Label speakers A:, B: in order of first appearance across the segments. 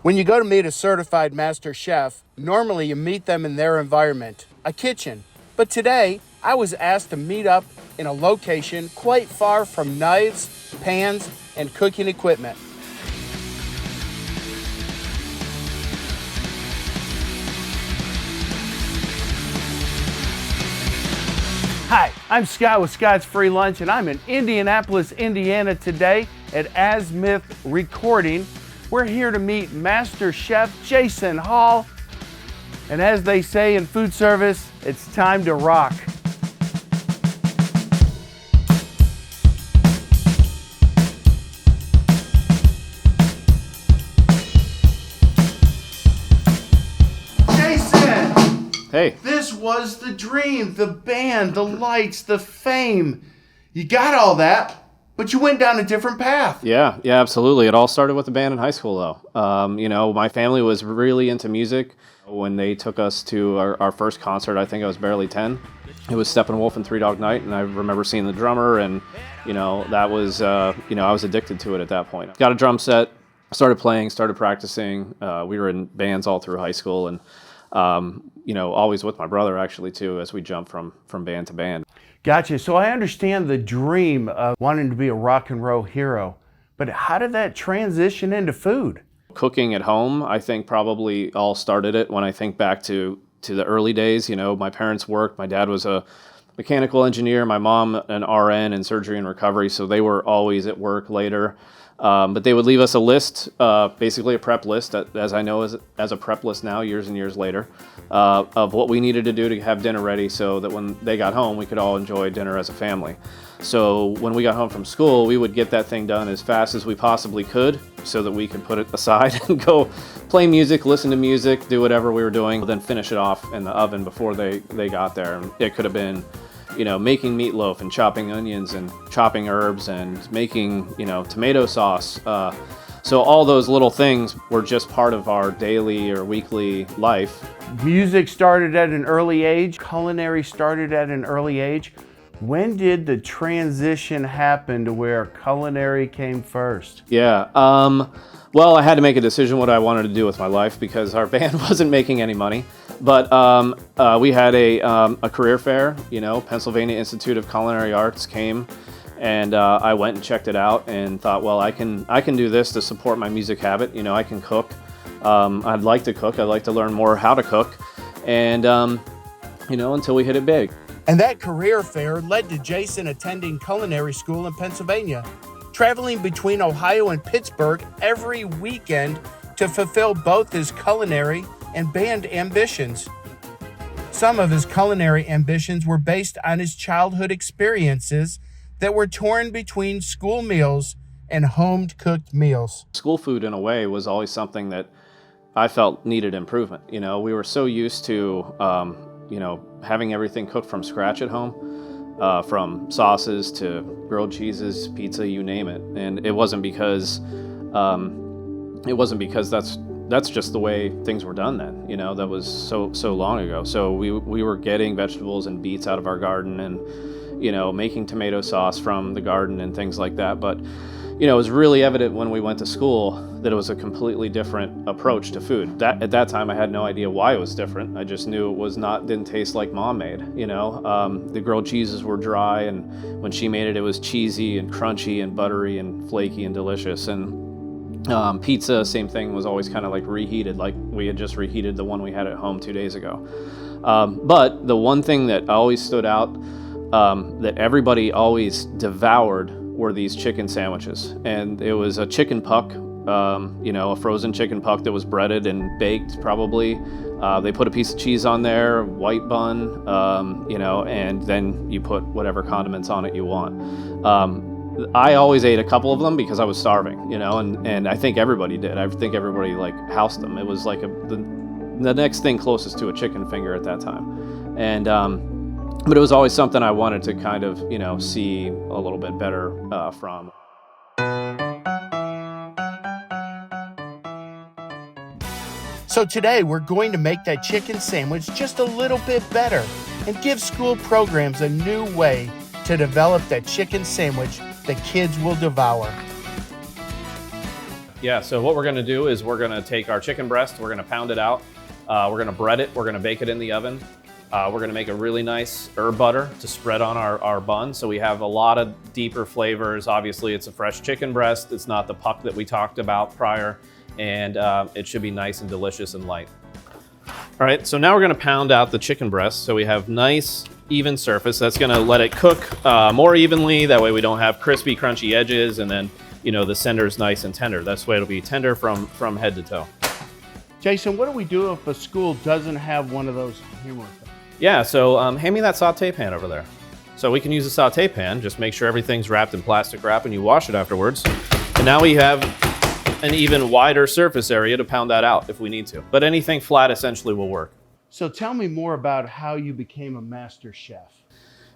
A: When you go to meet a certified master chef, normally you meet them in their environment, a kitchen. But today, I was asked to meet up in a location quite far from knives, pans, and cooking equipment. Hi, I'm Scott with Scott's Free Lunch, and I'm in Indianapolis, Indiana today at Azimuth Recording. We're here to meet Master Chef Jason Hall. And as they say in food service, it's time to rock. Jason!
B: Hey.
A: This was the dream, the band, the lights, the fame. You got all that. But you went down a different path.
B: Yeah, absolutely. It all started with the band in high school, though. My family was really into music. When they took us to our first concert, I think I was barely 10. It was Steppenwolf and Three Dog Night, and I remember seeing the drummer, and, that was, I was addicted to it at that point. Got a drum set, started playing, started practicing. We were in bands all through high school, and, always with my brother, actually, too, as we jumped from band to band.
A: Gotcha. So I understand the dream of wanting to be a rock and roll hero, but how did that transition into food?
B: Cooking at home, I think probably all started it when I think back to the early days. My parents worked. My dad was a mechanical engineer, my mom an RN in surgery and recovery, so they were always at work later. But they would leave us a list, basically a prep list, as I know as a prep list now, years and years later, of what we needed to do to have dinner ready so that when they got home, we could all enjoy dinner as a family. So when we got home from school, we would get that thing done as fast as we possibly could so that we could put it aside and go play music, listen to music, do whatever we were doing, then finish it off in the oven before they got there. And it could have been making meatloaf and chopping onions and chopping herbs and making, tomato sauce. So all those little things were just part of our daily or weekly life.
A: Music started at an early age. Culinary started at an early age. When did the transition happen to where culinary came first?
B: Yeah. Well, I had to make a decision what I wanted to do with my life because our band wasn't making any money. But we had a career fair, Pennsylvania Institute of Culinary Arts came, and I went and checked it out and thought, well, I can do this to support my music habit. I can cook. I'd like to cook. I'd like to learn more how to cook, and until we hit it big.
A: And that career fair led to Jason attending culinary school in Pennsylvania, traveling between Ohio and Pittsburgh every weekend to fulfill both his culinary and band ambitions. Some of his culinary ambitions were based on his childhood experiences that were torn between school meals and home-cooked meals.
B: School food, in a way, was always something that I felt needed improvement. We were so used to, having everything cooked from scratch at home, from sauces to grilled cheeses, pizza, you name it. And it wasn't because that's just the way things were done then. That was so long ago. So we were getting vegetables and beets out of our garden and, making tomato sauce from the garden and things like that. But, it was really evident when we went to school that it was a completely different approach to food. At that time, I had no idea why it was different. I just knew it didn't taste like Mom made, The grilled cheeses were dry, and when she made it, it was cheesy and crunchy and buttery and flaky and delicious. And pizza, same thing, was always kind of like reheated, like we had just reheated the one we had at home 2 days ago. But the one thing that always stood out, that everybody always devoured, were these chicken sandwiches. And it was a chicken puck, a frozen chicken puck that was breaded and baked probably. They put a piece of cheese on there, white bun, and then you put whatever condiments on it you want. I always ate a couple of them because I was starving, and I think everybody did. I think everybody housed them. It was like the next thing closest to a chicken finger at that time. And but it was always something I wanted to kind of, see a little bit better from.
A: So today we're going to make that chicken sandwich just a little bit better and give school programs a new way to develop that chicken sandwich that kids will devour.
B: Yeah, so what we're gonna do is we're gonna take our chicken breast, we're gonna pound it out, we're gonna bread it, we're gonna bake it in the oven. We're gonna make a really nice herb butter to spread on our bun. So we have a lot of deeper flavors. Obviously it's a fresh chicken breast. It's not the puck that we talked about prior. And it should be nice and delicious and light. All right, so now we're gonna pound out the chicken breast. So we have nice, even surface. That's gonna let it cook more evenly. That way we don't have crispy, crunchy edges. And then, you know, the center is nice and tender. That's why it'll be tender from head to toe.
A: Jason, what do we do if a school doesn't have one of those hammer things?
B: Yeah, so hand me that saute pan over there. So we can use a saute pan, just make sure everything's wrapped in plastic wrap and you wash it afterwards. And now we have an even wider surface area to pound that out if we need to. But anything flat essentially will work.
A: So tell me more about how you became a master chef.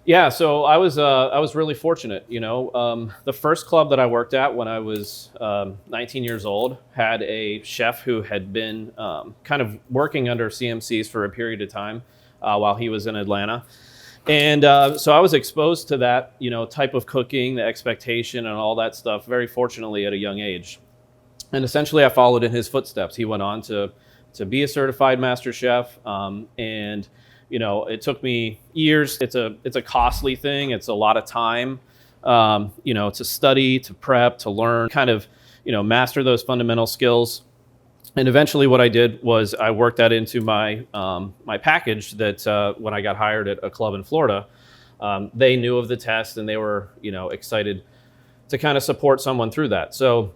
B: Yeah, so I was really fortunate. You know, the first club that I worked at when I was 19 years old had a chef who had been kind of working under CMCs for a period of time while he was in Atlanta. And so I was exposed to that, you know, type of cooking, the expectation and all that stuff, very fortunately at a young age. And essentially I followed in his footsteps. He went on to be a certified master chef. And, you know, it took me years. It's a costly thing. It's a lot of time, you know, to study, to prep, to learn, kind of, you know, master those fundamental skills. And eventually what I did was I worked that into my my package that when I got hired at a club in Florida, they knew of the test and they were, you know, excited to kind of support someone through that. So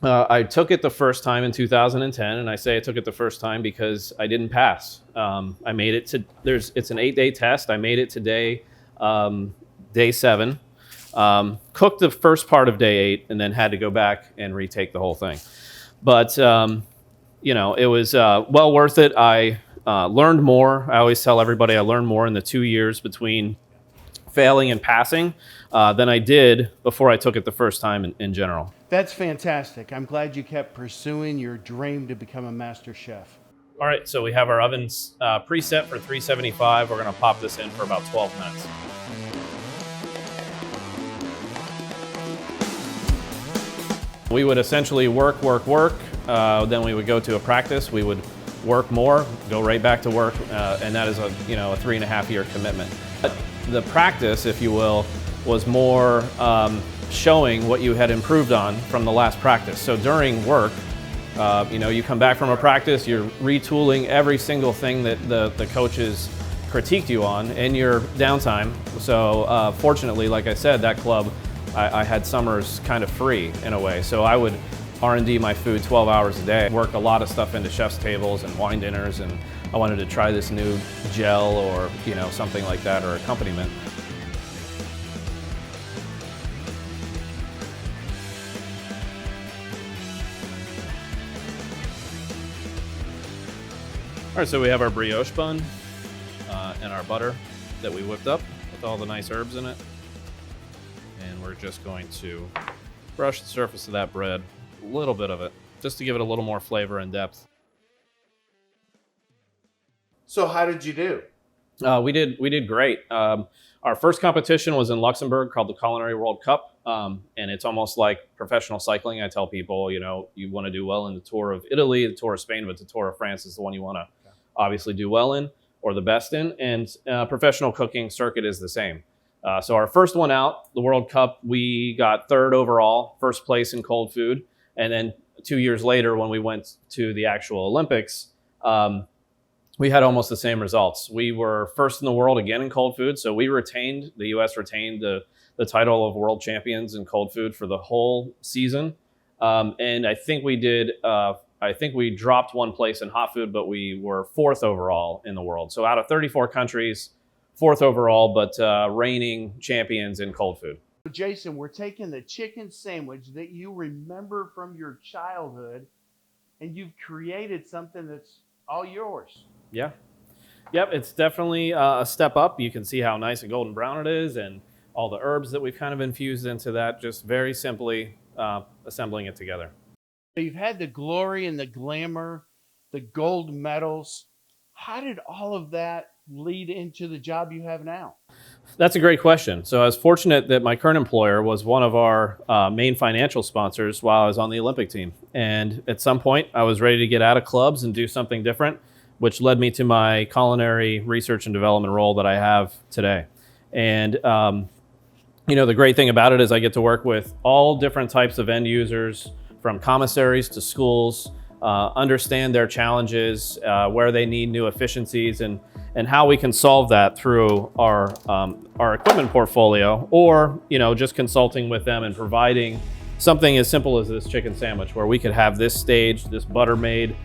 B: I took it the first time in 2010, and I say I took it the first time because I didn't pass. I made it to, it's an 8-day test. I made it to day 7, cooked the first part of day 8, and then had to go back and retake the whole thing. But you know, it was well worth it. I learned more. I always tell everybody I learned more in the 2 years between failing and passing than I did before I took it the first time in general.
A: That's fantastic. I'm glad you kept pursuing your dream to become a master chef.
B: All right, so we have our ovens preset for 375. We're gonna pop this in for about 12 minutes. We would essentially work. Then we would go to a practice. We would work more, go right back to work, and that is a 3.5-year commitment. But the practice, if you will, was more showing what you had improved on from the last practice. So during work, you know, you come back from a practice, you're retooling every single thing that the coaches critiqued you on in your downtime. So fortunately, like I said, that club, I had summers kind of free in a way. So I would R&D my food 12 hours a day, work a lot of stuff into chef's tables and wine dinners, and I wanted to try this new gel or, you know, something like that, or accompaniment. All right, so we have our brioche bun and our butter that we whipped up with all the nice herbs in it. And we're just going to brush the surface of that bread, a little bit of it, just to give it a little more flavor and depth.
A: So how did you do?
B: We did great. Our first competition was in Luxembourg called the Culinary World Cup. And it's almost like professional cycling. I tell people, you know, you want to do well in the Tour of Italy, the Tour of Spain, but the Tour of France is the one you want to obviously do well in, or the best in. And professional cooking circuit is the same. So our first one out, the World Cup, we got 3rd overall, first place in cold food. And then 2 years later, when we went to the actual Olympics, we had almost the same results. We were first in the world again in cold food. So we retained, the US retained the title of world champions in cold food for the whole season. And I think we did, I think we dropped 1 place in hot food, but we were 4th overall in the world. So out of 34 countries, 4th overall, but reigning champions in cold food.
A: Jason, we're taking the chicken sandwich that you remember from your childhood, and you've created something that's all yours.
B: Yeah. Yep, it's definitely a step up. You can see how nice and golden brown it is, and all the herbs that we've kind of infused into that, just very simply assembling it together.
A: You've had the glory and the glamour, the gold medals. How did all of that lead into the job you have now?
B: That's a great question. So I was fortunate that my current employer was one of our main financial sponsors while I was on the Olympic team. And at some point, I was ready to get out of clubs and do something different, which led me to my culinary research and development role that I have today. And the great thing about it is I get to work with all different types of end users, from commissaries to schools, understand their challenges, where they need new efficiencies, and how we can solve that through our equipment portfolio, or just consulting with them and providing something as simple as this chicken sandwich, where we could have this staged, this butter made,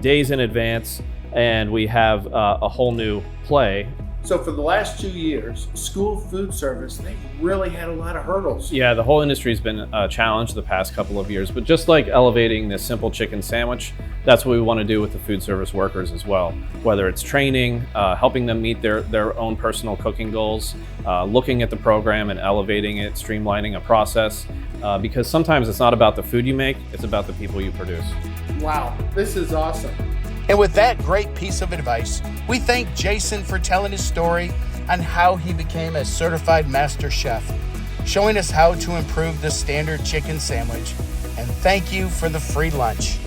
B: days in advance, and we have a whole new play.
A: So for the last 2 years, school food service, they really had a lot of hurdles.
B: Yeah, the whole industry's been challenged the past couple of years, but just like elevating this simple chicken sandwich, that's what we want to do with the food service workers as well. Whether it's training, helping them meet their own personal cooking goals, looking at the program and elevating it, streamlining a process, because sometimes it's not about the food you make, it's about the people you produce.
A: Wow, this is awesome. And with that great piece of advice, we thank Jason for telling his story on how he became a certified master chef, showing us how to improve the standard chicken sandwich, and thank you for the free lunch.